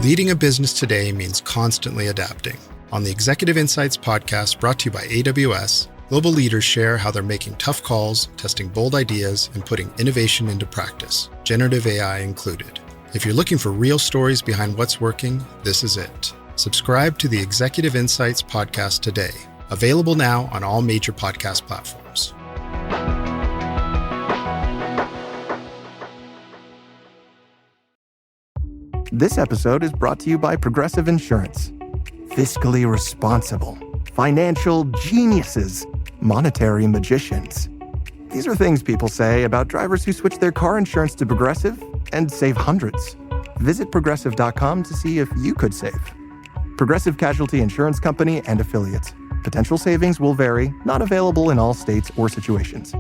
Leading a business today means constantly adapting. On the Executive Insights podcast brought to you by AWS, global leaders share how they're making tough calls, testing bold ideas, and putting innovation into practice, generative AI included. If you're looking for real stories behind what's working, this is it. Subscribe to the Executive Insights podcast today. Available now on all major podcast platforms. This episode is brought to you by Progressive Insurance. Fiscally responsible, financial geniuses, monetary magicians. These are things people say about drivers who switch their car insurance to Progressive and save hundreds. Visit progressive.com to see if you could save. Progressive Casualty Insurance Company and Affiliates. Potential savings will vary, not available in all states or situations.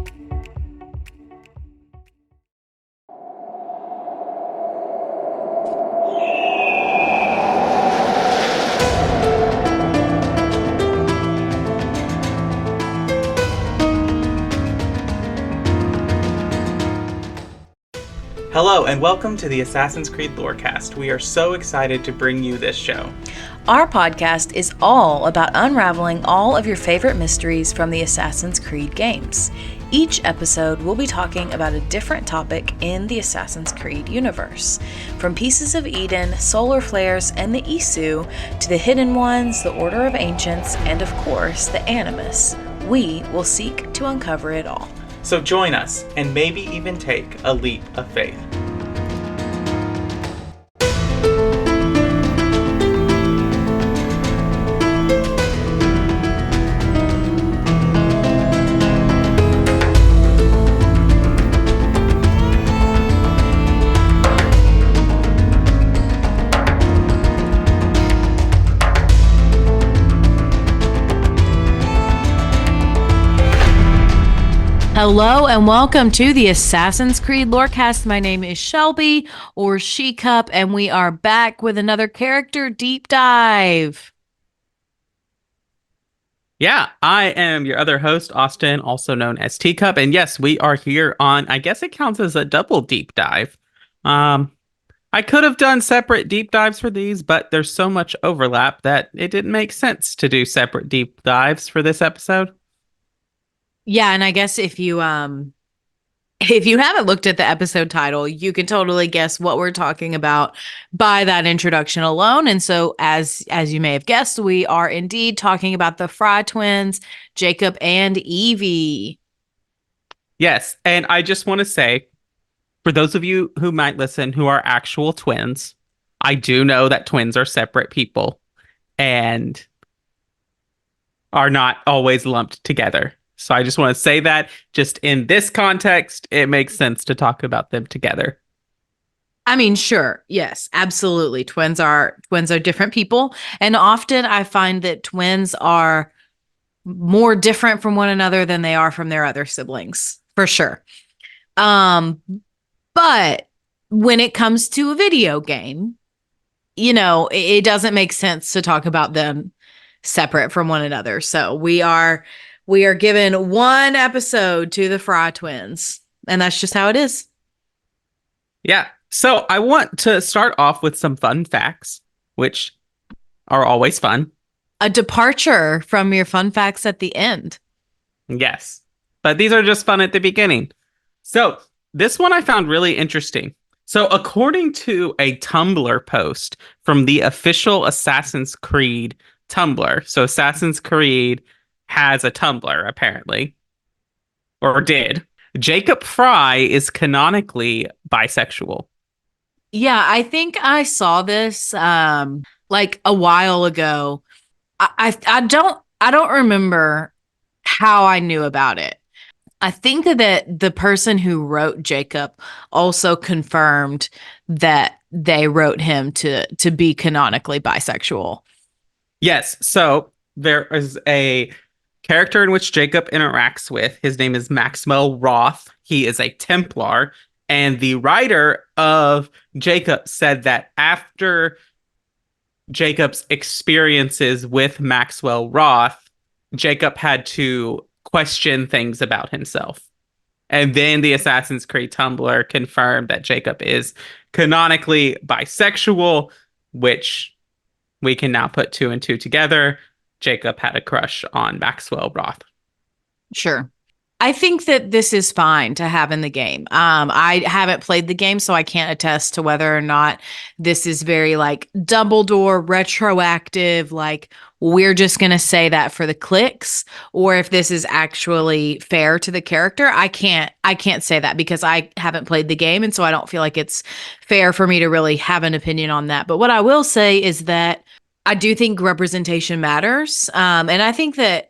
Hello and welcome to the Assassin's Creed Lorecast. We are so excited to bring you this show. Our podcast is all about unraveling all of your favorite mysteries from the Assassin's Creed games. Each episode will be talking about a different topic in the Assassin's Creed universe. From Pieces of Eden, solar flares, and the Isu, to the Hidden Ones, the Order of Ancients, and of course, the Animus, we will seek to uncover it all. So join us and maybe even take a leap of faith. Hello and welcome to the Assassin's Creed Lorecast. My name is Shelby, or She-Cup, and we are back with another character deep dive. Yeah, I am your other host, Austin, also known as Teacup. And yes, we are here on, I guess it counts as a double deep dive. I could have done separate deep dives for these, but there's so much overlap that it didn't make sense to do separate deep dives for this episode. Yeah, and I guess if you haven't looked at the episode title, you can totally guess what we're talking about by that introduction alone. And so as you may have guessed, we are indeed talking about the Frye twins, Jacob and Evie. Yes, and I just want to say, for those of you who might listen who are actual twins, I do know that twins are separate people and are not always lumped together. So I just want to say that just in this context, it makes sense to talk about them together. I mean, sure. Yes, absolutely. Twins are different people. And often I find that twins are more different from one another than they are from their other siblings, for sure. But when it comes to a video game, it doesn't make sense to talk about them separate from one another. So we are given one episode to the Frye twins, and that's just how it is. Yeah. So I want to start off with some fun facts, which are always fun. A departure from your fun facts at the end. Yes. But these are just fun at the beginning. So this one I found really interesting. So according to a Tumblr post from the official Assassin's Creed Tumblr, so Assassin's Creed has a Tumblr, apparently. Or did. Jacob Frye is canonically bisexual. Yeah, I think I saw this like a while ago. I don't remember how I knew about it. I think that the person who wrote Jacob also confirmed that they wrote him to be canonically bisexual. Yes, so there is a character in which Jacob interacts with. His name is Maxwell Roth. He is a Templar. And the writer of Jacob said that after Jacob's experiences with Maxwell Roth, Jacob had to question things about himself. And then the Assassin's Creed Tumblr confirmed that Jacob is canonically bisexual. which we can now put two and two together. Jacob had a crush on Maxwell Roth. Sure. I think that this is fine to have in the game. I haven't played the game, so I can't attest to whether or not this is very like Dumbledore retroactive, like we're just going to say that for the clicks, or if this is actually fair to the character. I can't say that because I haven't played the game, and so I don't feel like it's fair for me to really have an opinion on that. But what I will say is that I do think representation matters. And I think that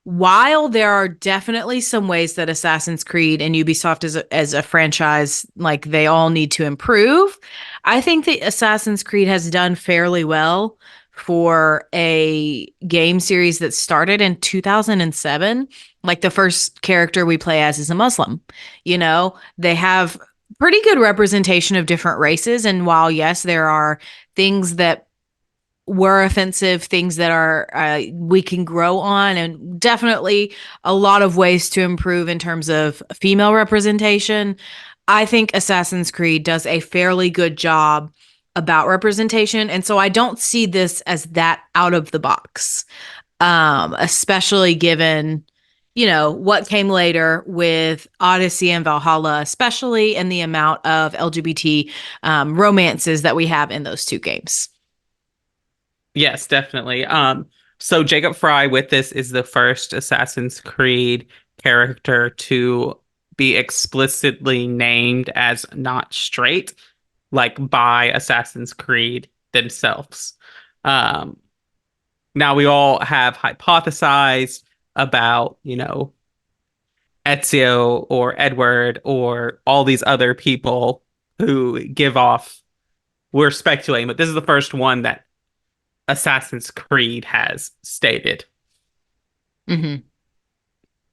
while there are definitely some ways that Assassin's Creed and Ubisoft as a franchise, like they all need to improve, I think that Assassin's Creed has done fairly well for a game series that started in 2007. Like the first character we play as is a Muslim. You know, they have pretty good representation of different races. And while, yes, there are things that were offensive, things that are we can grow on, and definitely a lot of ways to improve in terms of female representation. I think Assassin's Creed does a fairly good job about representation, and so I don't see this as that out of the box, especially given what came later with Odyssey and Valhalla, especially in the amount of LGBT romances that we have in those two games. Yes, definitely. So Jacob Frye with this is the first Assassin's Creed character to be explicitly named as not straight, like by Assassin's Creed themselves. Now we all have hypothesized about, Ezio or Edward or all these other people who give off, we're speculating, but this is the first one that Assassin's Creed has stated. Mm-hmm.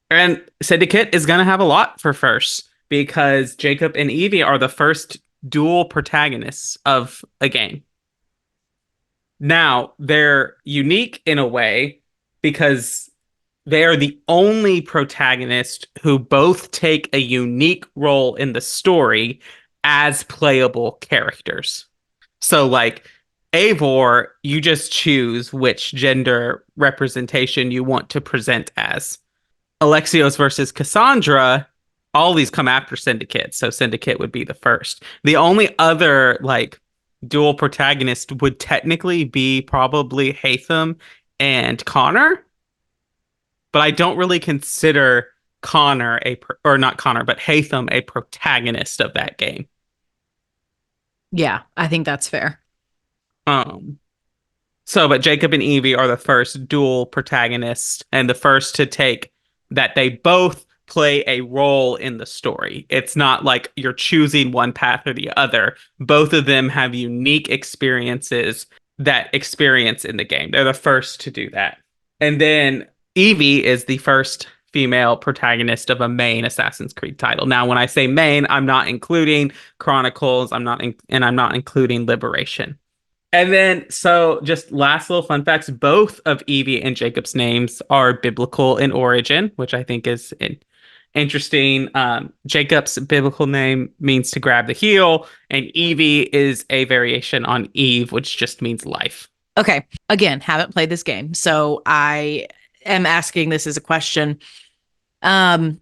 And Syndicate is going to have a lot for first because Jacob and Evie are the first dual protagonists of a game. Now, they're unique in a way because they are the only protagonist who both take a unique role in the story as playable characters. So, like, Eivor, you just choose which gender representation you want to present as. Alexios versus Cassandra, all these come after Syndicate, so Syndicate would be the first. The only other, like, dual protagonist would technically be probably Haytham and Connor, but I don't really consider Haytham a protagonist of that game. Yeah, I think that's fair. But Jacob and Evie are the first dual protagonists and the first to take that they both play a role in the story. It's not like you're choosing one path or the other. Both of them have unique experiences that experience in the game. They're the first to do that. And then Evie is the first female protagonist of a main Assassin's Creed title. Now, when I say main, I'm not including Chronicles, I'm not including Liberation. And then, so just last little fun facts, both of Evie and Jacob's names are biblical in origin, which I think is interesting. Jacob's biblical name means to grab the heel, and Evie is a variation on Eve, which just means life. Okay. Again, haven't played this game, so I am asking this as a question. Every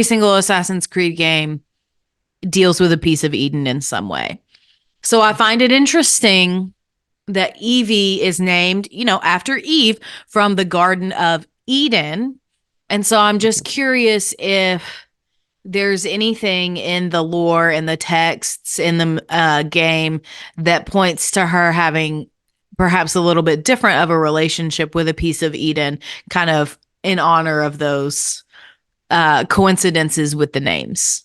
single Assassin's Creed game deals with a piece of Eden in some way. So I find it interesting that Evie is named, after Eve from the Garden of Eden. And so I'm just curious if there's anything in the lore and the texts in the game that points to her having perhaps a little bit different of a relationship with a piece of Eden, kind of in honor of those coincidences with the names.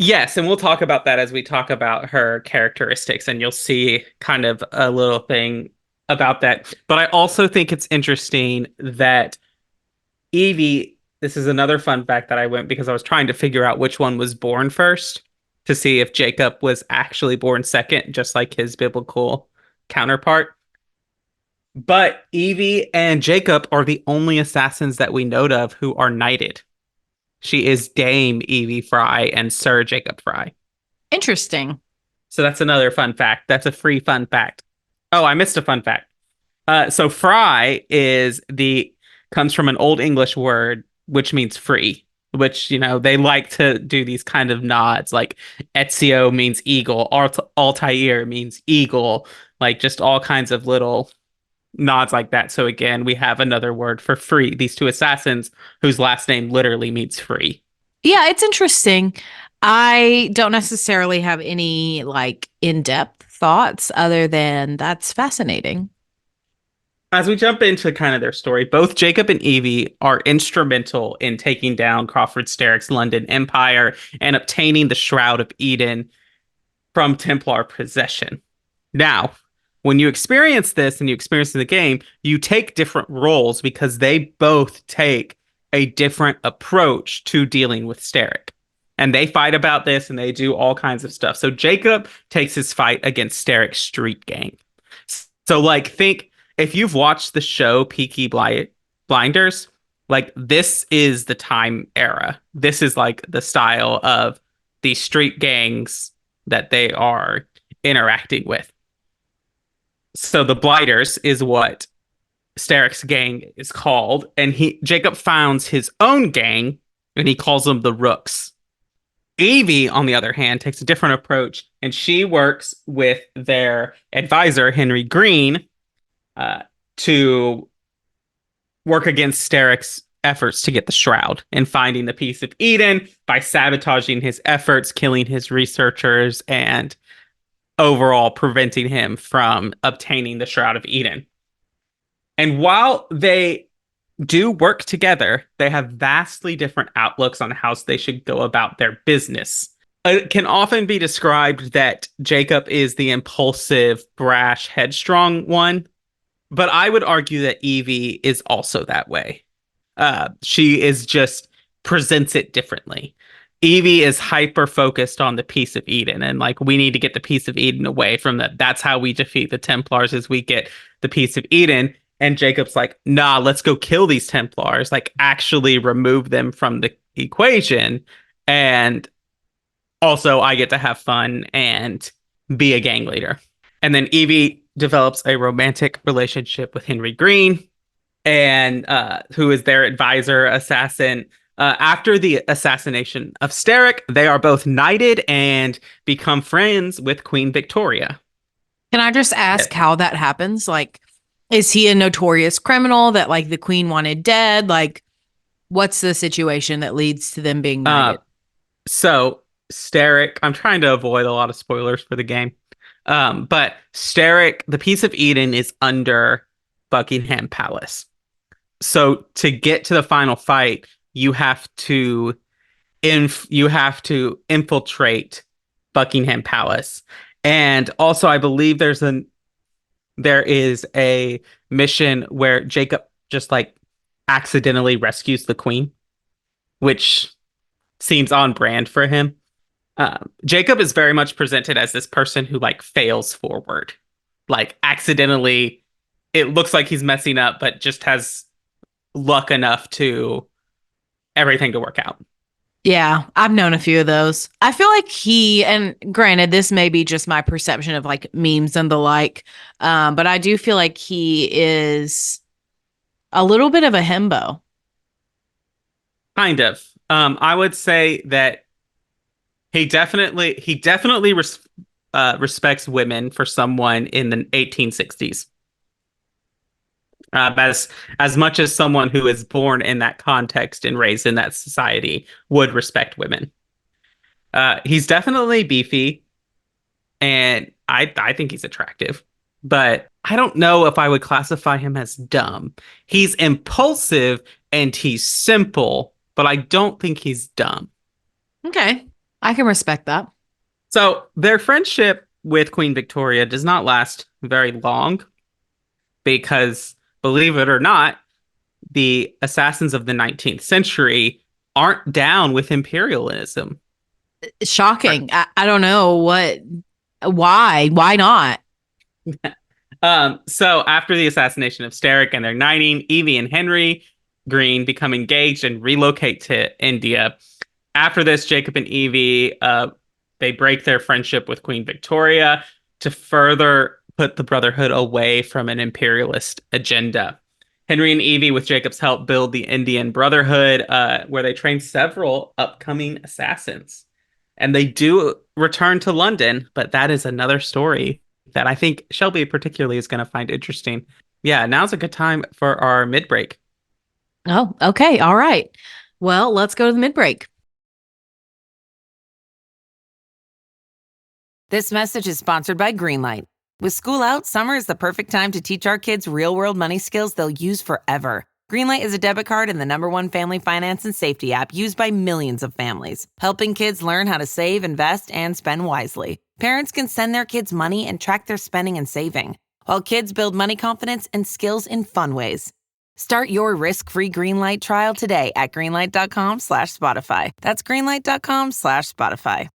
Yes, and we'll talk about that as we talk about her characteristics, and you'll see kind of a little thing about that. But I also think it's interesting that Evie, this is another fun fact that I went because I was trying to figure out which one was born first to see if Jacob was actually born second, just like his biblical counterpart. But Evie and Jacob are the only assassins that we know of who are knighted. She is Dame Evie Frye and Sir Jacob Frye. Interesting. So that's another fun fact. That's a free fun fact. Oh, I missed a fun fact. So fry comes from an old English word which means free, which, they like to do these kind of nods, like Ezio means eagle, Altair means eagle, like just all kinds of little nods like that. So again, we have another word for free. These two assassins whose last name literally means free. Yeah, it's interesting. I don't necessarily have any like in-depth thoughts other than that's fascinating. As we jump into kind of their story, both Jacob and Evie are instrumental in taking down Crawford Sterrick's London Empire and obtaining the Shroud of Eden from Templar possession. Now, when you experience this and you experience in the game, you take different roles because they both take a different approach to dealing with Sterrick. And they fight about this and they do all kinds of stuff. So Jacob takes his fight against Sterrick's street gang. So, like, think if you've watched the show Peaky Blinders, like, this is the time era. This is like the style of these street gangs that they are interacting with. So the Blighters is what Sterrick's gang is called, and Jacob founds his own gang, and he calls them the Rooks. Evie, on the other hand, takes a different approach, and she works with their advisor, Henry Green, to work against Sterrick's efforts to get the Shroud and finding the Piece of Eden by sabotaging his efforts, killing his researchers, and overall preventing him from obtaining the Shroud of Eden. And while they do work together, they have vastly different outlooks on how they should go about their business. It can often be described that Jacob is the impulsive, brash, headstrong one, but I would argue that Evie is also that way. She is just presents it differently. Evie is hyper focused on the Piece of Eden, and like, we need to get the Piece of Eden away from that. That's how we defeat the Templars, is we get the Piece of Eden. And Jacob's like, nah, let's go kill these Templars, like actually remove them from the equation. And also I get to have fun and be a gang leader. And then Evie develops a romantic relationship with Henry Green, and who is their advisor, assassin. After the assassination of Sterrick, they are both knighted and become friends with Queen Victoria. Can I just ask how that happens? Like, is he a notorious criminal that like the queen wanted dead? Like, what's the situation that leads to them being knighted? So Sterrick, I'm trying to avoid a lot of spoilers for the game. But Sterrick, the Piece of Eden is under Buckingham Palace. So to get to the final fight, you have to infiltrate Buckingham Palace. And also I believe there is a mission where Jacob just like accidentally rescues the queen, which seems on brand for him. Jacob is very much presented as this person who like fails forward, like accidentally. It looks like he's messing up, but just has luck enough to everything to work out. Yeah, I've known a few of those. I feel like and granted, this may be just my perception of like memes and the like, but I do feel like he is a little bit of a himbo. Kind of. I would say that he definitely respects women for someone in the 1860s. As much as someone who is born in that context and raised in that society would respect women. He's definitely beefy, and I think he's attractive, but I don't know if I would classify him as dumb. He's impulsive and he's simple, but I don't think he's dumb. Okay, I can respect that. So their friendship with Queen Victoria does not last very long because, believe it or not, the assassins of the 19th century aren't down with imperialism. Shocking. I don't know why not? So after the assassination of Sterrick and their knighting, Evie and Henry Green become engaged and relocate to India. After this, Jacob and Evie They break their friendship with Queen Victoria to further put the Brotherhood away from an imperialist agenda. Henry and Evie, with Jacob's help, build the Indian Brotherhood, where they train several upcoming assassins. And they do return to London, but that is another story that I think Shelby particularly is going to find interesting. Yeah, now's a good time for our mid-break. Oh, okay. All right. Well, let's go to the mid-break. This message is sponsored by Greenlight. With school out, summer is the perfect time to teach our kids real-world money skills they'll use forever. Greenlight is a debit card and the #1 family finance and safety app used by millions of families, helping kids learn how to save, invest, and spend wisely. Parents can send their kids money and track their spending and saving, while kids build money confidence and skills in fun ways. Start your risk-free Greenlight trial today at greenlight.com/Spotify. That's greenlight.com/Spotify.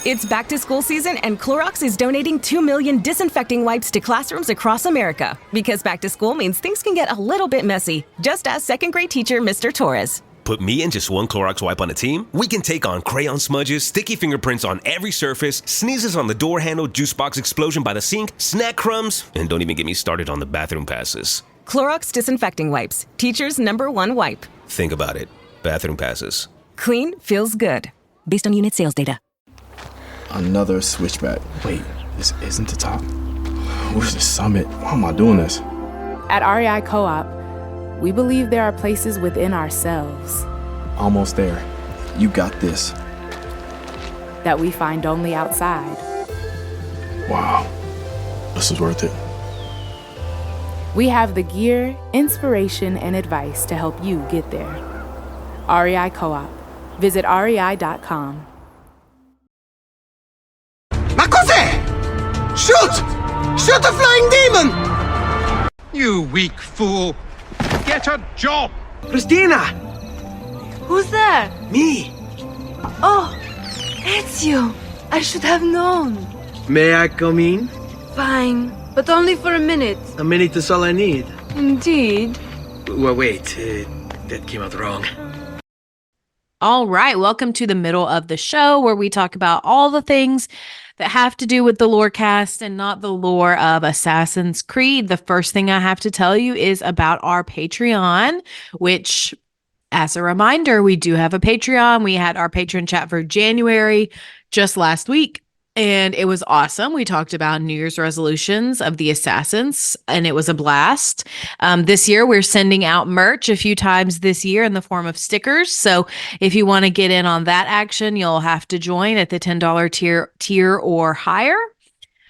It's back to school season, and Clorox is donating 2 million disinfecting wipes to classrooms across America. Because back to school means things can get a little bit messy. Just ask second grade teacher Mr. Torres. Put me and just one Clorox wipe on a team? We can take on crayon smudges, sticky fingerprints on every surface, sneezes on the door handle, juice box explosion by the sink, snack crumbs, and don't even get me started on the bathroom passes. Clorox disinfecting wipes, teacher's #1 wipe. Think about it. Bathroom passes. Clean feels good. Based on unit sales data. Another switchback. Wait, this isn't the top. Where's the summit? Why am I doing this? At REI Co-op, we believe there are places within ourselves Almost there. You got this. that we find only outside. Wow. This is worth it. We have the gear, inspiration, and advice to help you get there. REI Co-op. Visit rei.com. Ma cos'è? Shoot! Shoot a flying demon! You weak fool! Get a job! Christina! Who's there? Me! Oh, it's you. I should have known. May I come in? Fine, but only for a minute. A minute is all I need. Indeed. Well, wait, that came out wrong. All right. Welcome to the middle of the show where we talk about all the things that have to do with the lore cast and not the lore of Assassin's Creed. The first thing I have to tell you is about our Patreon, which, as a reminder, we do have a Patreon. We had our patron chat for January just last week, and it was awesome. We talked about New Year's resolutions of the Assassins, and it was a blast. This year, we're sending out merch a few times this year in the form of stickers. So if you want to get in on that action, you'll have to join at the $10 tier or higher.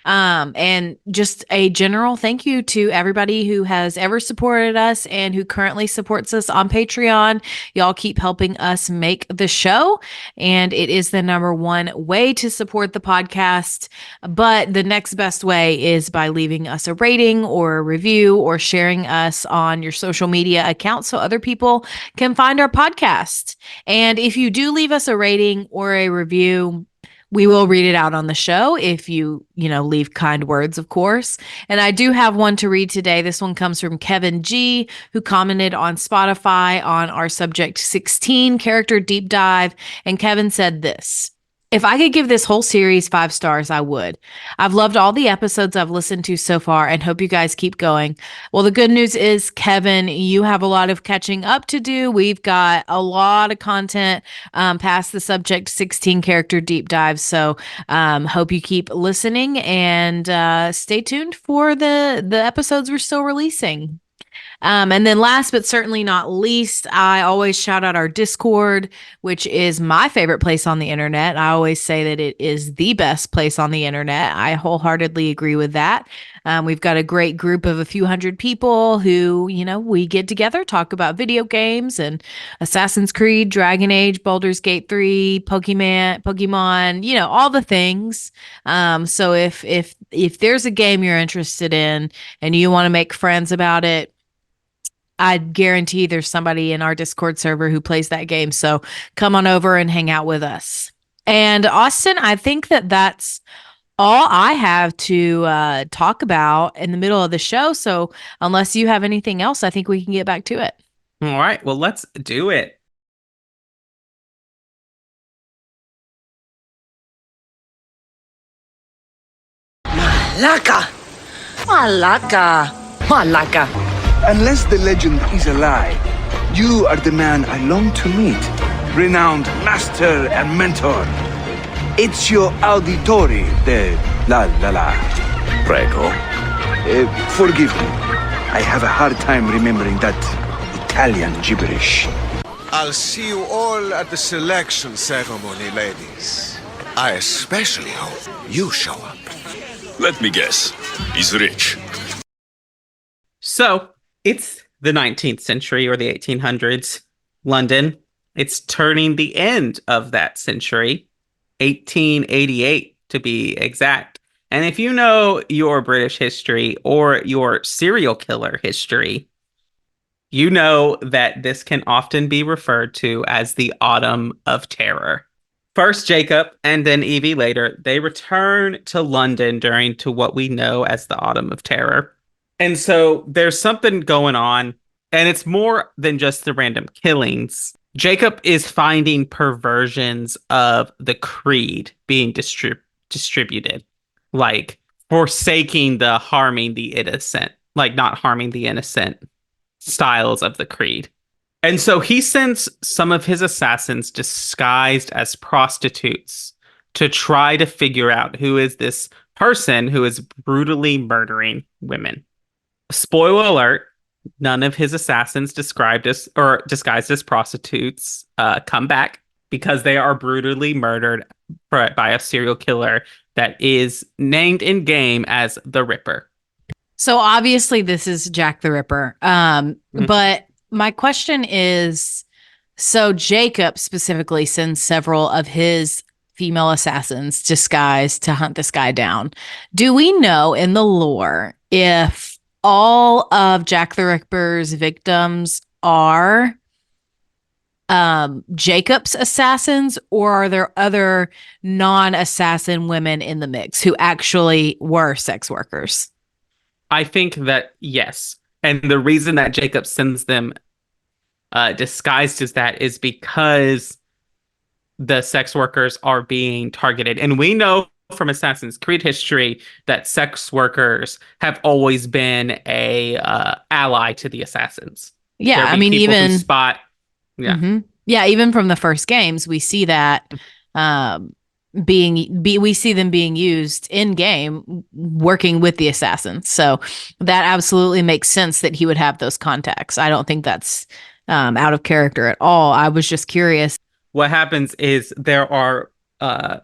And just a general thank you to everybody who has ever supported us and who currently supports us on Patreon. Y'all keep helping us make the show, and it is the #1 way to support the podcast. But the next best way is by leaving us a rating or a review or sharing us on your social media accounts so other people can find our podcast. And if you do leave us a rating or a review, we will read it out on the show if you leave kind words, of course. And I do have one to read today. This one comes from Kevin G, who commented on Spotify on our Subject 16 character deep dive. And Kevin said this: "If I could give this whole series 5 stars, I would. I've loved all the episodes I've listened to so far and hope you guys keep going." Well, the good news is, Kevin, you have a lot of catching up to do. We've got a lot of content past the Subject 16 character deep dive. So hope you keep listening and stay tuned for the episodes we're still releasing. And then last but certainly not least, I always shout out our Discord, which is my favorite place on the internet. I always say that it is the best place on the internet. I wholeheartedly agree with that. We've got a great group of a few hundred people who, we get together, talk about video games and Assassin's Creed, Dragon Age, Baldur's Gate 3, Pokemon, all the things. So if there's a game you're interested in and you want to make friends about it, I guarantee there's somebody in our Discord server who plays that game. So come on over and hang out with us. And Austin, I think that that's all I have to talk about in the middle of the show. So unless you have anything else, I think we can get back to it. All right. Well, let's do it. Malaka! Malaka! Malaka! Unless the legend is a lie, you are the man I long to meet. Renowned master and mentor. Ezio Auditore de la. Prego. Forgive me. I have a hard time remembering that Italian gibberish. I'll see you all at the selection ceremony, ladies. I especially hope you show up. Let me guess. He's rich. So, it's the 19th century or the 1800s, London. It's turning the end of that century, 1888 to be exact. And if you know your British history or your serial killer history, you know that this can often be referred to as the Autumn of Terror. First Jacob and then Evie later, they return to London during to what we know as the Autumn of Terror. And so there's something going on, and it's more than just the random killings. Jacob is finding perversions of the creed being distributed, like forsaking the harming the innocent, like not harming the innocent styles of the creed. And so he sends some of his assassins disguised as prostitutes to try to figure out who is this person who is brutally murdering women. Spoiler alert, none of his assassins disguised as prostitutes come back because they are brutally murdered by a serial killer that is named in game as the Ripper. So obviously this is Jack the Ripper. But my question is, so Jacob specifically sends several of his female assassins disguised to hunt this guy down. Do we know in the lore if all of Jack the Ripper's victims are Jacob's assassins, or are there other non-assassin women in the mix who actually were sex workers? I think that yes. And the reason that Jacob sends them disguised as that is because the sex workers are being targeted. And we know from Assassin's Creed history that sex workers have always been a ally to the assassins. Yeah, I mean, even spot. Yeah. Mm-hmm. Yeah, even from the first games, we see that we see them being used in game working with the assassins. So that absolutely makes sense that he would have those contacts. I don't think that's out of character at all. I was just curious. What happens is there are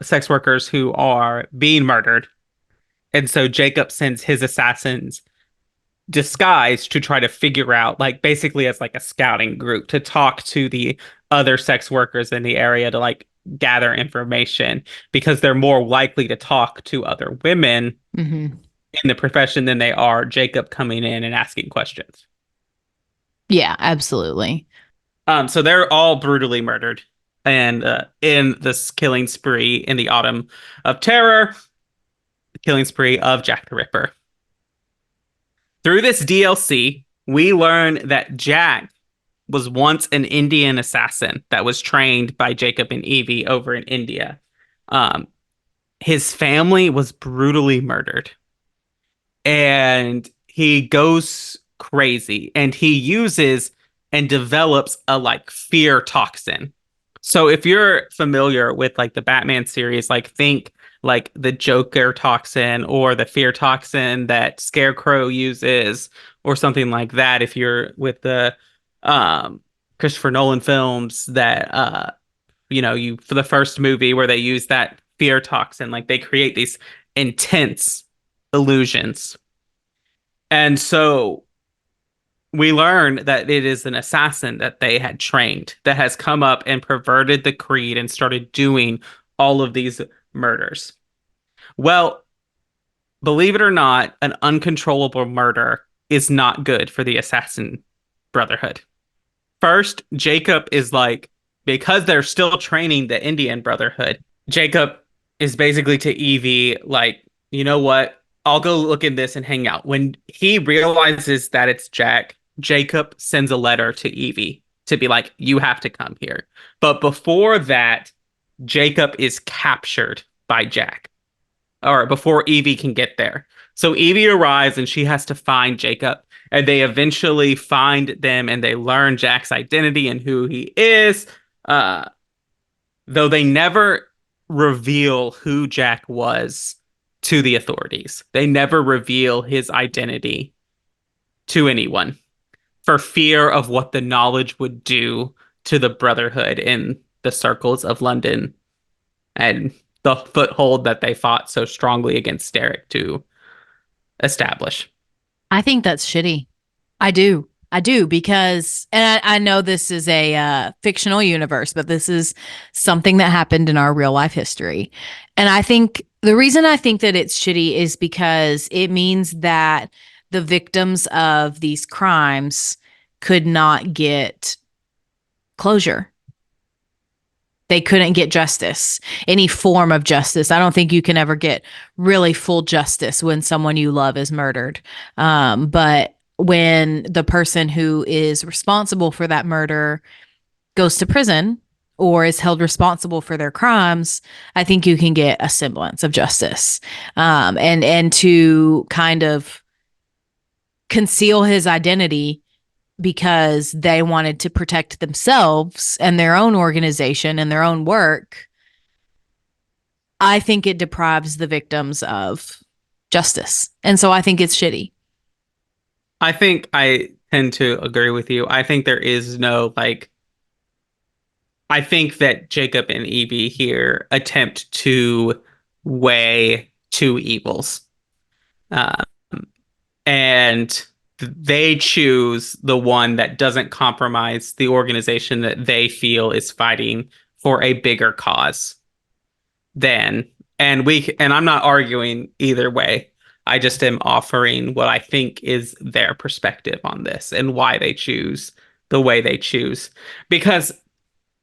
sex workers who are being murdered. And so Jacob sends his assassins disguised to try to figure out, like basically as like a scouting group, to talk to the other sex workers in the area to like gather information, because they're more likely to talk to other women in the profession than they are Jacob coming in and asking questions. Yeah, absolutely. So they're all brutally murdered. And in this killing spree in the Autumn of Terror, the killing spree of Jack the Ripper. Through this DLC, we learn that Jack was once an Indian assassin that was trained by Jacob and Evie over in India. His family was brutally murdered. And he goes crazy, and he uses and develops a like fear toxin. So if you're familiar with like the Batman series, like think like the Joker toxin or the fear toxin that Scarecrow uses or something like that. If you're with the Christopher Nolan films that you for the first movie where they use that fear toxin, like they create these intense illusions. And so we learn that it is an assassin that they had trained that has come up and perverted the creed and started doing all of these murders. Well, believe it or not, an uncontrollable murder is not good for the Assassin Brotherhood. First, Jacob is like, because they're still training the Indian Brotherhood, Jacob is basically to Evie like, you know what? I'll go look in this and hang out. When he realizes that it's Jack, Jacob sends a letter to Evie to be like, you have to come here. But before that, Jacob is captured by Jack. or before Evie can get there. So Evie arrives and she has to find Jacob. And they eventually find them and they learn Jack's identity and who he is. Though they never reveal who Jack was to the authorities. They never reveal his identity to anyone for fear of what the knowledge would do to the Brotherhood in the circles of London and the foothold that they fought so strongly against Derek to establish. I think that's shitty. I do. Because, and I know this is a fictional universe, but this is something that happened in our real life history. And I think the reason I think that it's shitty is because it means that the victims of these crimes could not get closure. They couldn't get justice, any form of justice. I don't think you can ever get really full justice when someone you love is murdered. But when the person who is responsible for that murder goes to prison or is held responsible for their crimes, I think you can get a semblance of justice. And to kind of conceal his identity because they wanted to protect themselves and their own organization and their own work, I think it deprives the victims of justice. And so I think it's shitty. I think I tend to agree with you. I think there is no, I think that Jacob and Evie here attempt to weigh two evils. And they choose the one that doesn't compromise the organization that they feel is fighting for a bigger cause than, and I'm not arguing either way. I just am offering what I think is their perspective on this and why they choose the way they choose. Because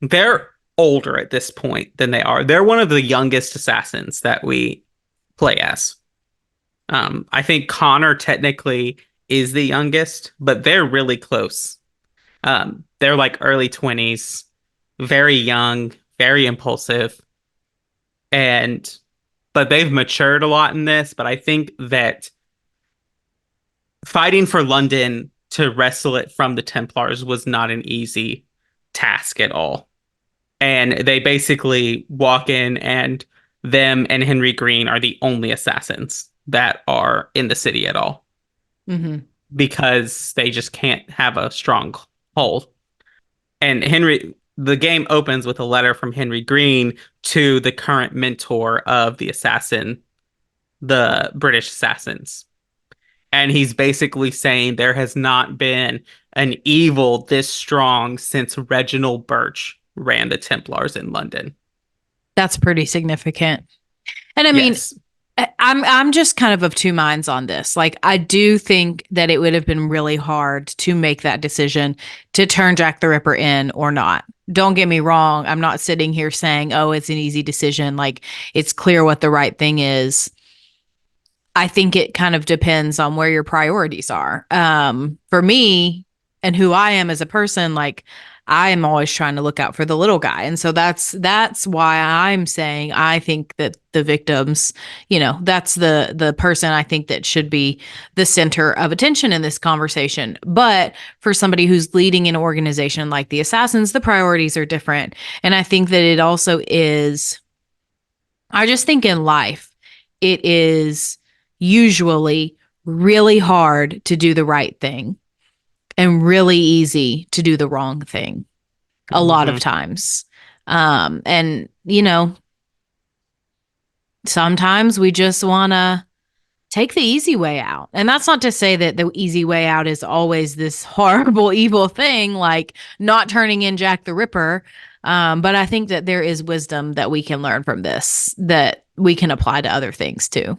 they're older at this point than they are. They're one of the youngest assassins that we play as. I think Connor technically is the youngest, but they're really close. They're like early 20s, very young, very impulsive. But they've matured a lot in this. But I think that fighting for London to wrestle it from the Templars was not an easy task at all. And they basically walk in, and them and Henry Green are the only assassins that are in the city at all. Mm-hmm. Because they just can't have a strong hold. And the game opens with a letter from Henry Green to the current mentor of the British assassins. And he's basically saying there has not been an evil this strong since Reginald Birch ran the Templars in London. That's pretty significant. And I mean, I'm just kind of two minds on this. Like, I do think that it would have been really hard to make that decision to turn Jack the Ripper in or not. Don't get me wrong. I'm not sitting here saying, oh, it's an easy decision. Like, it's clear what the right thing is. I think it kind of depends on where your priorities are. For me and who I am as a person, like, I am always trying to look out for the little guy. And so that's why I'm saying I think that the victims, that's the person I think that should be the center of attention in this conversation. But for somebody who's leading an organization like the Assassins, the priorities are different. And I think that it also is, I just think in life, it is usually really hard to do the right thing and really easy to do the wrong thing a lot of times. And, sometimes we just want to take the easy way out. And that's not to say that the easy way out is always this horrible, evil thing, like not turning in Jack the Ripper. But I think that there is wisdom that we can learn from this that we can apply to other things too.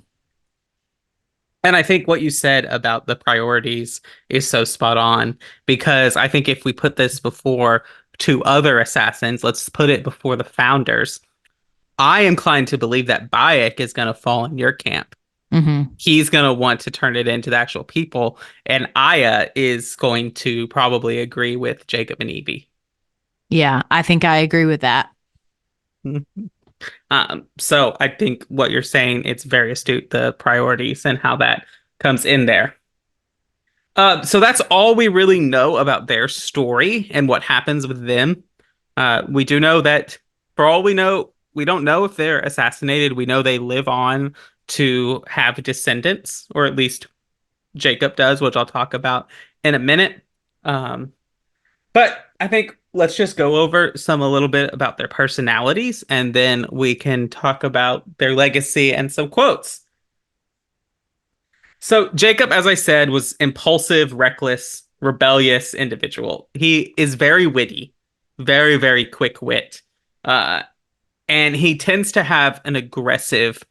And I think what you said about the priorities is so spot on, because I think if we put this before two other assassins, let's put it before the founders, I am inclined to believe that Bayek is going to fall in your camp. Mm-hmm. He's going to want to turn it into the actual people. And Aya is going to probably agree with Jacob and Evie. Yeah, I think I agree with that. So I think what you're saying, it's very astute, the priorities and how that comes in there. So that's all we really know about their story and what happens with them. We do know that, for all we know, we don't know if they're assassinated. We know they live on to have descendants, or at least Jacob does, which I'll talk about in a minute. But I think let's just go over a little bit about their personalities, and then we can talk about their legacy and some quotes. So Jacob, as I said, was impulsive, reckless, rebellious individual. He is very witty, very, very quick wit. And he tends to have an aggressive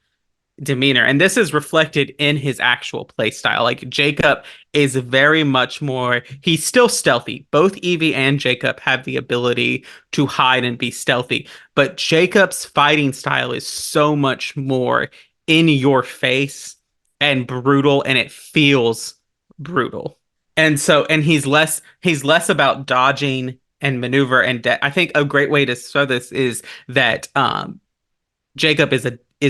demeanor. And this is reflected in his actual play style. Like Jacob is very much more, he's still stealthy. Both Evie and Jacob have the ability to hide and be stealthy. But Jacob's fighting style is so much more in your face and brutal, and it feels brutal. And he's less about dodging and maneuver. And I think a great way to show this is that Jacob is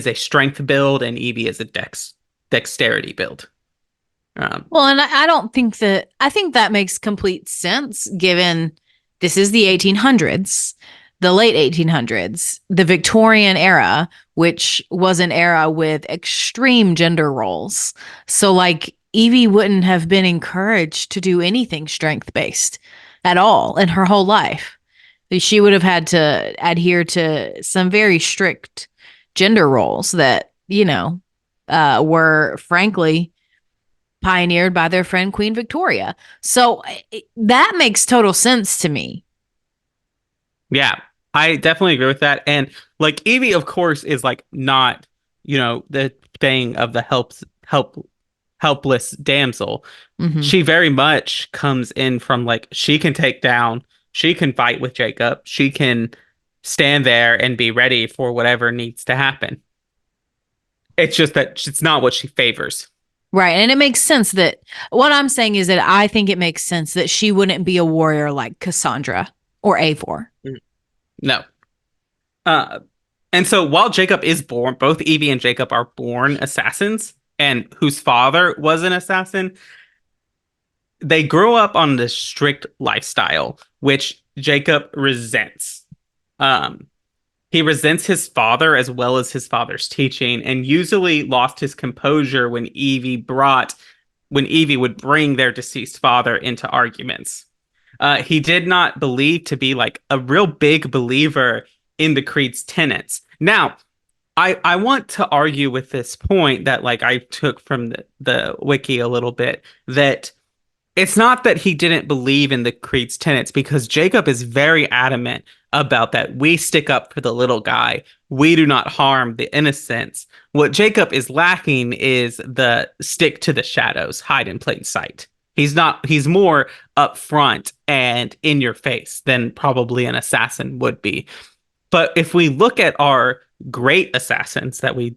a strength build and Evie is a dexterity build. Well, and I think that makes complete sense given this is the 1800s, the late 1800s, the Victorian era, which was an era with extreme gender roles. So like Evie wouldn't have been encouraged to do anything strength based at all in her whole life. She would have had to adhere to some very strict gender roles that, were frankly pioneered by their friend Queen Victoria. So that makes total sense to me. Yeah, I definitely agree with that. And like Evie, of course, is like not, the thing of the helpless damsel. Mm-hmm. She very much comes in from like, she can take down, she can fight with Jacob, she can stand there and be ready for whatever needs to happen. It's just that it's not what she favors. Right. And it makes sense that what I'm saying is that I think it makes sense that she wouldn't be a warrior like Cassandra or Eivor. No. And so while Jacob is born, both Evie and Jacob are born assassins, and whose father was an assassin. They grew up on this strict lifestyle, which Jacob resents. He resents his father as well as his father's teaching, and usually lost his composure when Evie would bring their deceased father into arguments. He did not believe to be like a real big believer in the creed's tenets. Now, I want to argue with this point that like I took from the wiki a little bit, that it's not that he didn't believe in the creed's tenets, because Jacob is very adamant about that. We stick up for the little guy. We do not harm the innocents. What Jacob is lacking is the stick to the shadows, hide in plain sight. He's more upfront and in your face than probably an assassin would be. But if we look at our great assassins that we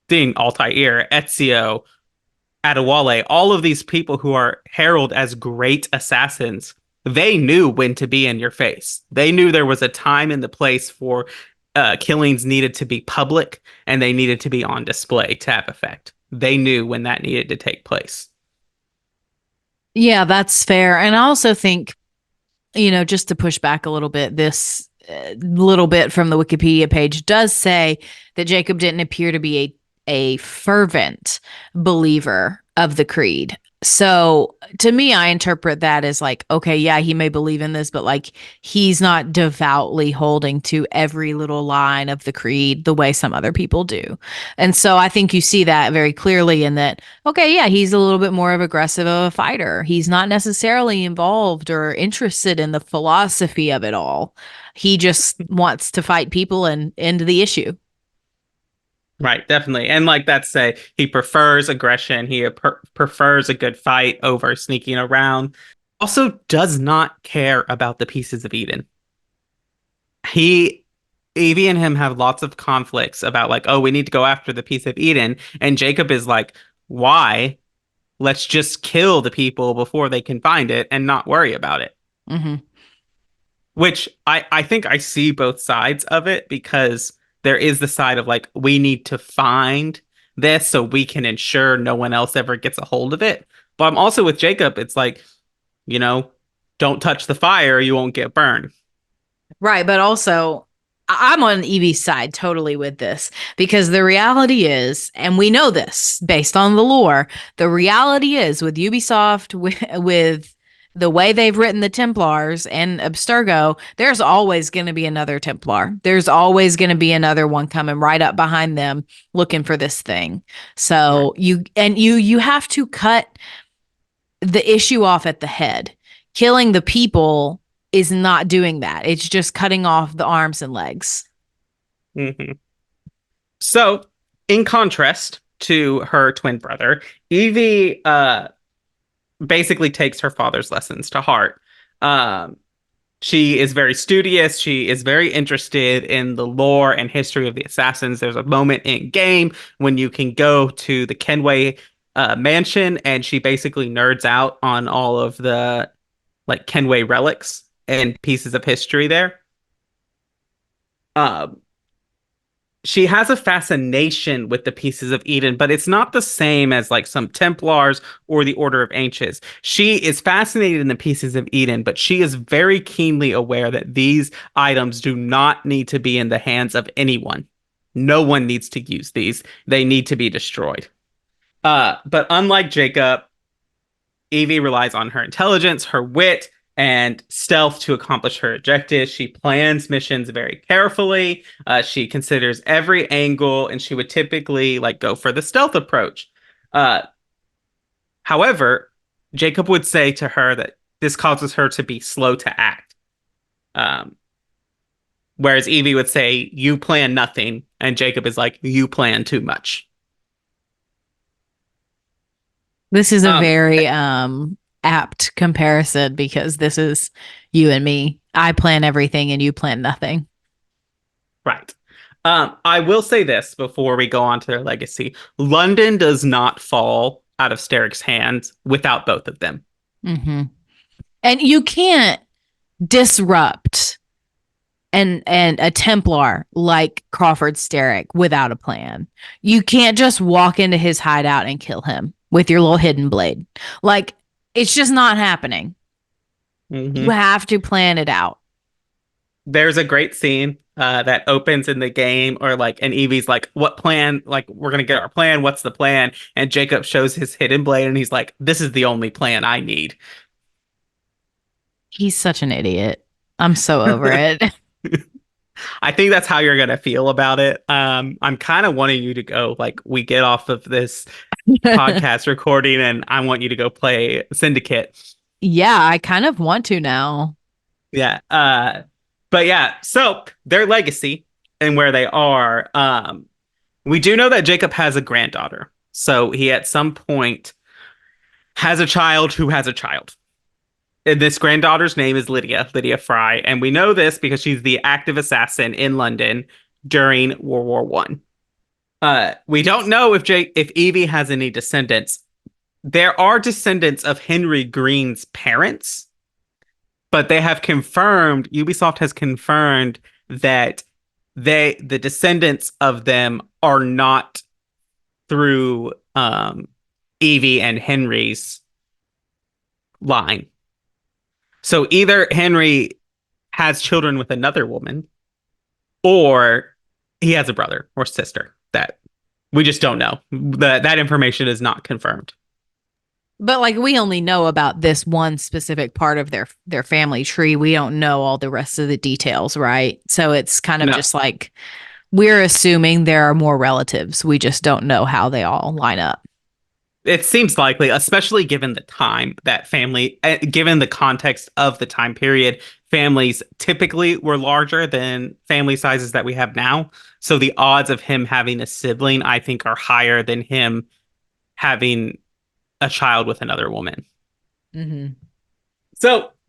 think, Altair, Ezio, Adewale, all of these people who are heralded as great assassins, they knew when to be in your face. They knew there was a time and the place for killings needed to be public, and they needed to be on display to have effect. They knew when that needed to take place. Yeah, that's fair. And I also think, just to push back a little bit, this little bit from the Wikipedia page does say that Jacob didn't appear to be a fervent believer of the creed. So to me, I interpret that as like, okay, yeah, he may believe in this, but like he's not devoutly holding to every little line of the creed the way some other people do. And so I think you see that very clearly in that, okay, yeah, he's a little bit more of aggressive of a fighter. He's not necessarily involved or interested in the philosophy of it all. He just wants to fight people and end the issue. Right, definitely. And like that's he prefers aggression. He prefers a good fight over sneaking around. Also does not care about the pieces of Eden. Evie and him have lots of conflicts about like, oh, we need to go after the piece of Eden. And Jacob is like, why? Let's just kill the people before they can find it and not worry about it. Mm-hmm. Which I think I see both sides of it, because there is the side of like, we need to find this so we can ensure no one else ever gets a hold of it. But I'm also with Jacob. It's like, you know, don't touch the fire, you won't get burned. Right, but also I'm on Evie's side totally with this, because the reality is, and we know this based on the lore, the reality is with Ubisoft, with the way they've written the Templars and Abstergo, there's always going to be another Templar. There's always going to be another one coming right up behind them looking for this thing. So you have to cut the issue off at the head. Killing the people is not doing that. It's just cutting off the arms and legs. Mm-hmm. So, in contrast to her twin brother, Evie basically takes her father's lessons to heart. She is very studious. She is very interested in the lore and history of the assassins. There's a moment in game when you can go to the Kenway mansion, and she basically nerds out on all of the like Kenway relics and pieces of history there. She has a fascination with the pieces of Eden, but it's not the same as like some Templars or the Order of Ancients. She is fascinated in the pieces of Eden, but she is very keenly aware that these items do not need to be in the hands of anyone. No one needs to use these. They need to be destroyed. But unlike Jacob, Evie relies on her intelligence, her wit, and stealth to accomplish her objectives. She plans missions very carefully. She considers every angle, and she would typically like go for the stealth approach. However, Jacob would say to her that this causes her to be slow to act. Whereas Evie would say, you plan nothing, and Jacob is like, you plan too much. This is a very apt comparison, because this is you and me. I plan everything and you plan nothing. Right. I will say this before we go on to their legacy. London does not fall out of Sterrick's hands without both of them. Mm-hmm. And you can't disrupt and a Templar like Crawford Sterrick without a plan. You can't just walk into his hideout and kill him with your little hidden blade. Like, it's just not happening. Mm-hmm. You have to plan it out. There's a great scene that opens in the game, or like, and Evie's like, what plan? Like, we're going to get our plan. What's the plan? And Jacob shows his hidden blade, and he's like, this is the only plan I need. He's such an idiot. I'm so over it. I think that's how you're going to feel about it. I'm kind of wanting you to go, like, we get off of this podcast recording and I want you to go play Syndicate. Yeah, I kind of want to now. Yeah. But yeah, so their legacy and where they are, we do know that Jacob has a granddaughter. So he at some point has a child who has a child. And this granddaughter's name is Lydia Frye. And we know this because she's the active assassin in London during World War One. We don't know if Evie has any descendants. There are descendants of Henry Green's parents, but they have confirmed, Ubisoft has confirmed that the descendants of them are not through Evie and Henry's line. So either Henry has children with another woman, or he has a brother or sister that we just don't know. That information is not confirmed. But like, we only know about this one specific part of their family tree. We don't know all the rest of the details, right? So it's kind of just like, we're assuming there are more relatives. We just don't know how they all line up. It seems likely, especially given the time that given the context of the time period, families typically were larger than family sizes that we have now. So the odds of him having a sibling, I think, are higher than him having a child with another woman. Mm-hmm.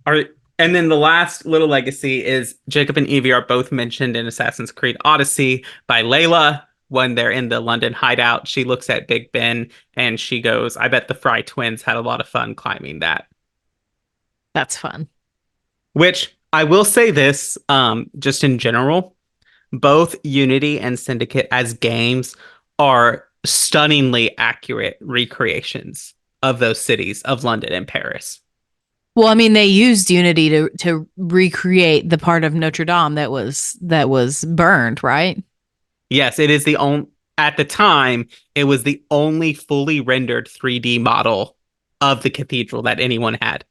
And then the last little legacy is Jacob and Evie are both mentioned in Assassin's Creed Odyssey by Layla. When they're in the London hideout, she looks at Big Ben and she goes, I bet the Frye twins had a lot of fun climbing that. That's fun. Which I will say this, just in general, both Unity and Syndicate as games are stunningly accurate recreations of those cities of London and Paris. Well, I mean, they used Unity to recreate the part of Notre Dame that was burned, right? Yes, it is the only, at the time, it was the only fully rendered 3D model of the cathedral that anyone had.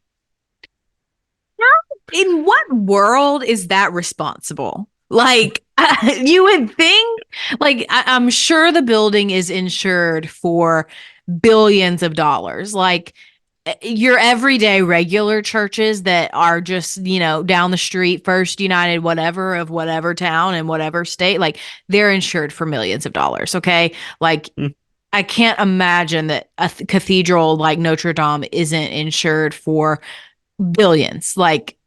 In what world is that responsible? Like, you would think, like, I'm sure the building is insured for billions of dollars. Like, your everyday regular churches that are just, down the street, First United, whatever, of whatever town and whatever state, like, they're insured for millions of dollars. Okay. Like, I can't imagine that a cathedral like Notre Dame isn't insured for billions. Like,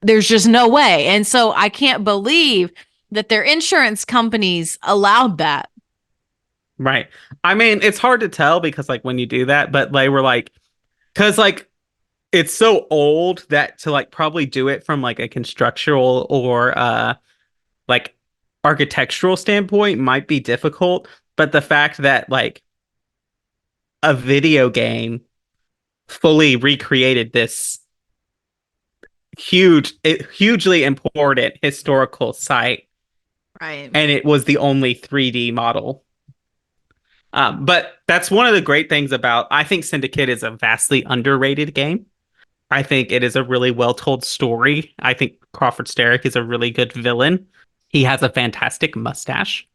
there's just no way. And so I can't believe that their insurance companies allowed that. Right. I mean, it's hard to tell because, like, when you do that, but they were like, because, like, it's so old that to, like, probably do it from, like, a constructural or, like, architectural standpoint might be difficult. But the fact that, like, a video game fully recreated this hugely important historical site, right? And it was the only 3D model. But that's one of the great things about, I think Syndicate is a vastly underrated game. I think it is a really well told story. I think Crawford Sterrick is a really good villain. He has a fantastic mustache.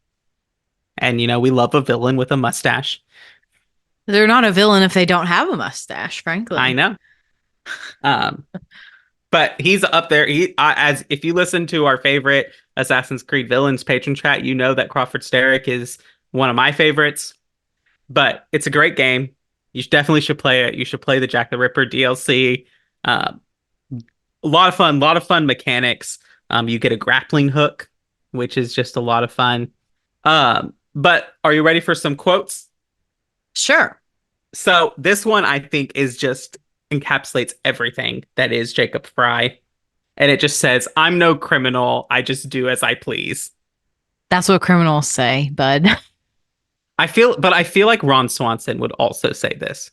And, we love a villain with a mustache. They're not a villain if they don't have a mustache, frankly. I know. But he's up there. As if you listen to our favorite Assassin's Creed villains patron chat, you know that Crawford Sterrick is one of my favorites. But it's a great game. You definitely should play it. You should play the Jack the Ripper DLC. A lot of fun mechanics. You get a grappling hook, which is just a lot of fun. But are you ready for some quotes? Sure. So this one, I think, is just encapsulates everything that is Jacob Frye. And it just says, "I'm no criminal. I just do as I please." That's what criminals say, bud. I feel like Ron Swanson would also say this.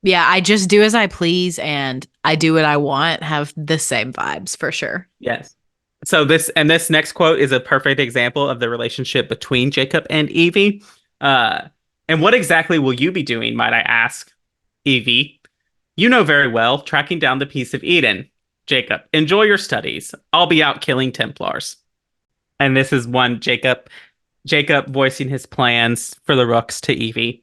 Yeah, I just do as I please and I do what I want have the same vibes for sure. Yes. So this next quote is a perfect example of the relationship between Jacob and Evie. And what exactly will you be doing, might I ask? Evie: "You know very well, tracking down the piece of Eden." Jacob: "Enjoy your studies. I'll be out killing Templars." And this is one Jacob voicing his plans for the Rooks to Evie.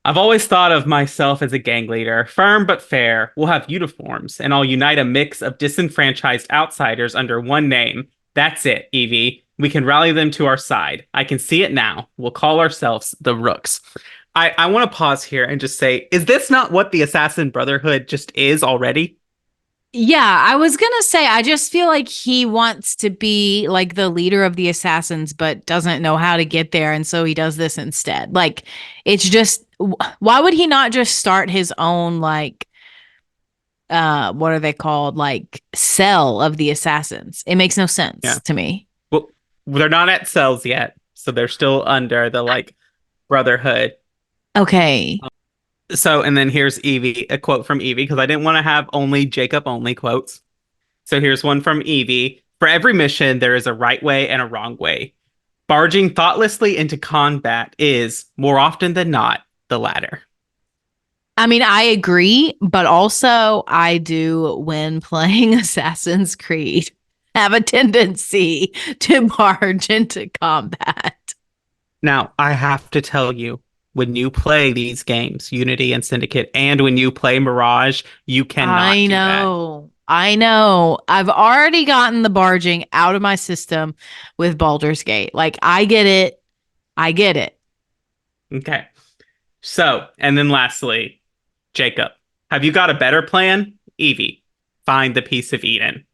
"I've always thought of myself as a gang leader, firm but fair. We'll have uniforms, and I'll unite a mix of disenfranchised outsiders under one name. That's it, Evie. We can rally them to our side. I can see it now. We'll call ourselves the Rooks." I want to pause here and just say, is this not what the Assassin Brotherhood just is already? Yeah, I was going to say, I just feel like he wants to be like the leader of the assassins, but doesn't know how to get there. And so he does this instead. Like, it's just, why would he not just start his own, like, what are they called? Like, cell of the assassins? It makes no sense to me. Well, they're not at cells yet. So they're still under the, like, Brotherhood. Okay. So, and then here's Evie, a quote from Evie, because I didn't want to have only Jacob only quotes. So here's one from Evie. "For every mission, there is a right way and a wrong way. Barging thoughtlessly into combat is, more often than not, the latter." I mean, I agree, but also I do, when playing Assassin's Creed, have a tendency to barge into combat. Now, I have to tell you, when you play these games, Unity and Syndicate, and when you play Mirage, you cannot do that. I know. I've already gotten the barging out of my system with Baldur's Gate. Like, I get it. Okay. So, and then lastly, Jacob, have you got a better plan? Evie: "Find the piece of Eden."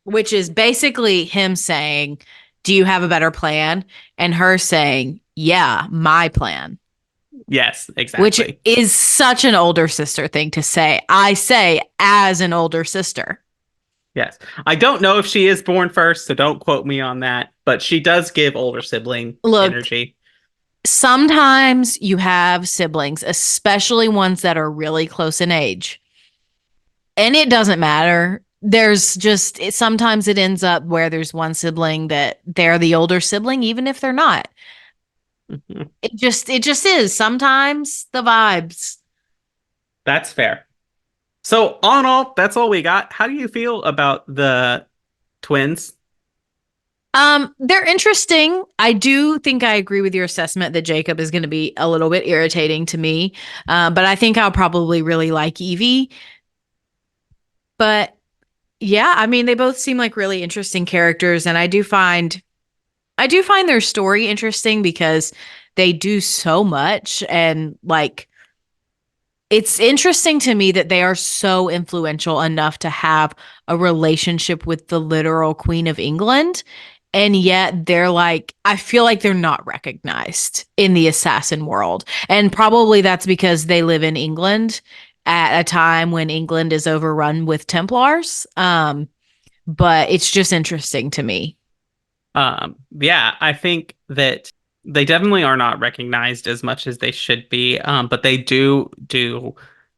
Which is basically him saying, "Do you have a better plan?" And her saying, "Yeah, my plan." Yes, exactly. Which is such an older sister thing to say. I say as an older sister. Yes. I don't know if she is born first, so don't quote me on that, but she does give older sibling energy. Sometimes you have siblings, especially ones that are really close in age. And it doesn't matter. There's just sometimes it ends up where there's one sibling that they're the older sibling, even if they're not. Mm-hmm. It just is. Sometimes the vibes. That's fair. So, all in all, that's all we got. How do you feel about the twins? They're interesting. I do think I agree with your assessment that Jacob is going to be a little bit irritating to me. But I think I'll probably really like Evie. But yeah, I mean, they both seem like really interesting characters, and I do find their story interesting because they do so much, and like it's interesting to me that they are so influential enough to have a relationship with the literal Queen of England. And yet they're like, I feel like they're not recognized in the assassin world. And probably that's because they live in England at a time when England is overrun with Templars. But it's just interesting to me. Yeah, I think that they definitely are not recognized as much as they should be. But they do,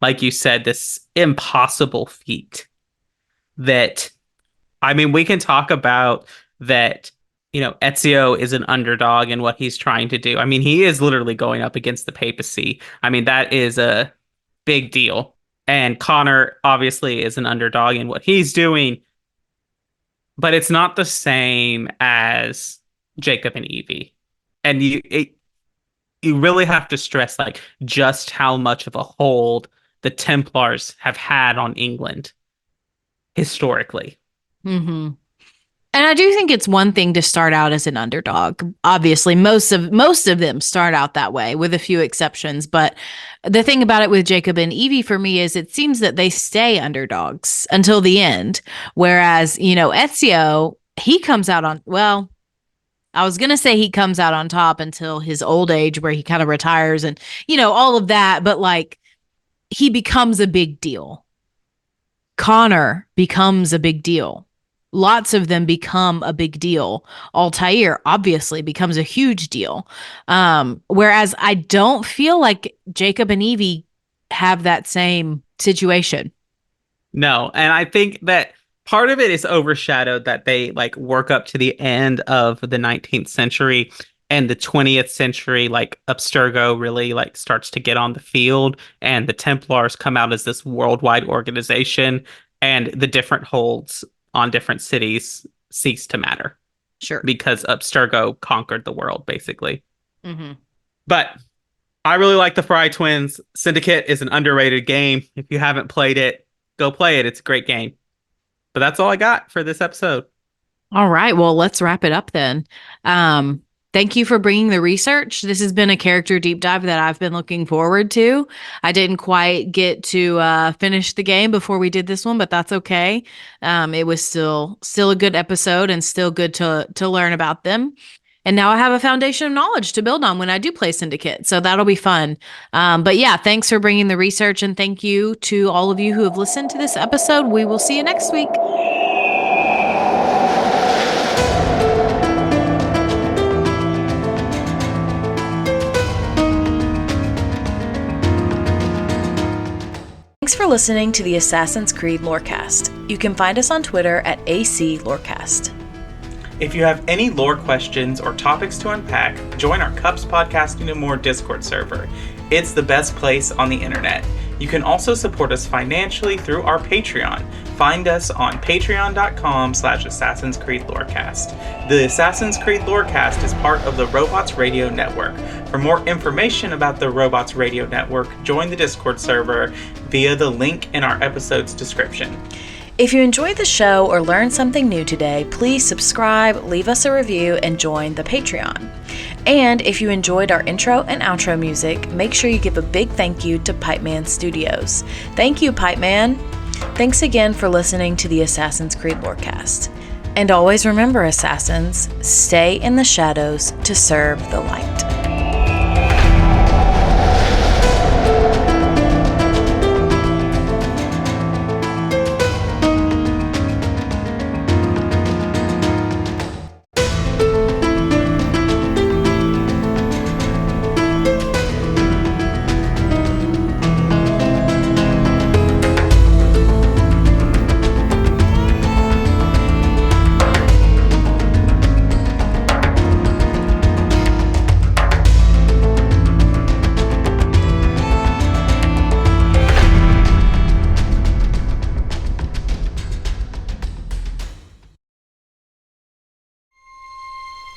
like you said, this impossible feat that, I mean, we can talk about that, Ezio is an underdog in what he's trying to do. I mean, he is literally going up against the papacy. I mean, that is a big deal. And Connor obviously is an underdog in what he's doing. But it's not the same as Jacob and Evie. And you really have to stress like just how much of a hold the Templars have had on England historically. Mm-hmm. And I do think it's one thing to start out as an underdog. Obviously, most of them start out that way, with a few exceptions. But the thing about it with Jacob and Evie for me is it seems that they stay underdogs until the end. Whereas, Ezio, he comes out on, well, I was going to say he comes out on top until his old age where he kind of retires and, all of that. But like, he becomes a big deal. Connor becomes a big deal. Lots of them become a big deal. Altair obviously becomes a huge deal. Whereas I don't feel like Jacob and Evie have that same situation. No, and I think that part of it is overshadowed that they like work up to the end of the 19th century and the 20th century, like Abstergo really like starts to get on the field and the Templars come out as this worldwide organization and the different holds on different cities cease to matter. Sure. Because Abstergo conquered the world, basically. Mm-hmm. But I really like the Frye twins. Syndicate is an underrated game. If you haven't played it, go play it. It's a great game. But that's all I got for this episode. All right. Well, let's wrap it up then. Thank you for bringing the research. This has been a character deep dive that I've been looking forward to. I didn't quite get to finish the game before we did this one, but that's okay. It was still a good episode and still good to learn about them. And now I have a foundation of knowledge to build on when I do play Syndicate. So that'll be fun. But yeah, thanks for bringing the research. And thank you to all of you who have listened to this episode. We will see you next week. Thanks for listening to the Assassin's Creed Lorecast. You can find us on Twitter at AC Lorecast. If you have any lore questions or topics to unpack, join our Cups Podcasting and More Discord server. It's the best place on the internet. You can also support us financially through our Patreon. Find us on patreon.com/Assassin's Creed Lorecast. The Assassin's Creed Lorecast is part of the Robots Radio Network. For more information about the Robots Radio Network, join the Discord server via the link in our episode's description. If you enjoyed the show or learned something new today, please subscribe, leave us a review, and join the Patreon. And if you enjoyed our intro and outro music, make sure you give a big thank you to Pipeman Studios. Thank you, Pipeman. Thanks again for listening to the Assassin's Creed Lorecast. And always remember, Assassins, stay in the shadows to serve the light.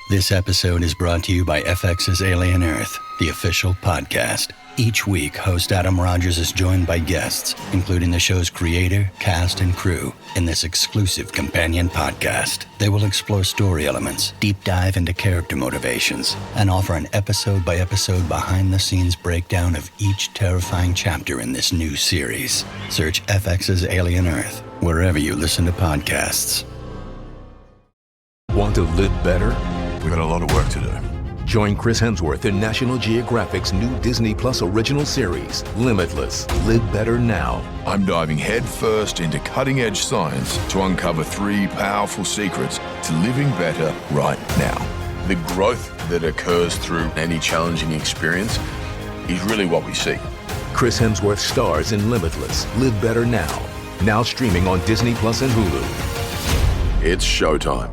This episode is brought to you by FX's Alien Earth, the official podcast. Each week, host Adam Rogers is joined by guests, including the show's creator, cast, and crew, in this exclusive companion podcast. They will explore story elements, deep dive into character motivations, and offer an episode-by-episode behind-the-scenes breakdown of each terrifying chapter in this new series. Search FX's Alien Earth wherever you listen to podcasts. Want to live better? We've got a lot of work to do. Join Chris Hemsworth in National Geographic's new Disney Plus original series, Limitless. Live better now. I'm diving headfirst into cutting-edge science to uncover 3 powerful secrets to living better right now. The growth that occurs through any challenging experience is really what we seek. Chris Hemsworth stars in Limitless. Live better now. Now streaming on Disney Plus and Hulu. It's showtime.